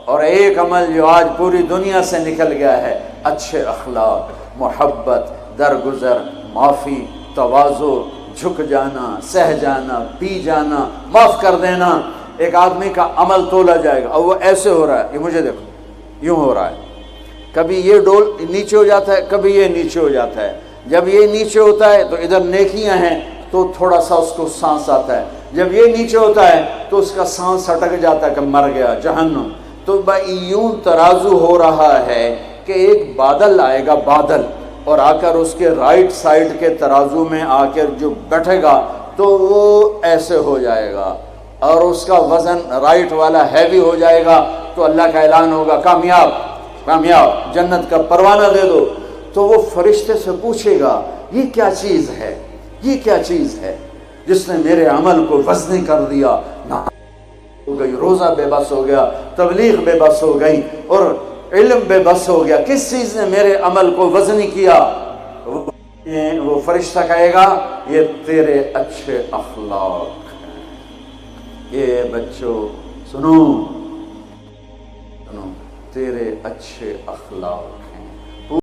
اور ایک عمل جو آج پوری دنیا سے نکل گیا ہے، اچھے اخلاق، محبت، درگزر، معافی، تواضع، جھک جانا، سہ جانا، پی جانا، معاف کر دینا۔ ایک آدمی کا عمل تولا جائے گا اور وہ ایسے ہو رہا ہے، یہ مجھے دیکھو یوں ہو رہا ہے، کبھی یہ ڈول نیچے ہو جاتا ہے، کبھی یہ نیچے ہو جاتا ہے۔ جب یہ نیچے ہوتا ہے تو ادھر نیکیاں ہیں تو تھوڑا سا اس کو سانس آتا ہے، جب یہ نیچے ہوتا ہے تو اس کا سانس اٹک جاتا ہے کہ مر گیا، جہنم۔ تو یوں ترازو ہو رہا ہے کہ ایک بادل آئے گا، بادل، اور آ کر اس کے رائٹ سائڈ کے ترازو میں آ کر جو بیٹھے گا تو وہ ایسے ہو جائے گا، اور اس کا وزن رائٹ والا ہیوی ہو جائے گا، تو اللہ کا اعلان ہوگا کامیاب، کامیاب، جنت کا پروانہ دے دو۔ تو وہ فرشتے سے پوچھے گا یہ کیا چیز ہے، یہ کیا چیز ہے جس نے میرے عمل کو وزنی کر دیا؟ ہو گئی، روزہ بے بس ہو گیا، تبلیغ بے بس ہو گئی، اور علم بے بس ہو گیا، کس چیز نے میرے عمل کو وزنی کیا؟ وہ فرشتہ کہے گا یہ تیرے اچھے اخلاق ہیں۔ یہ بچوں سنو، تیرے اچھے اخلاق ہیں۔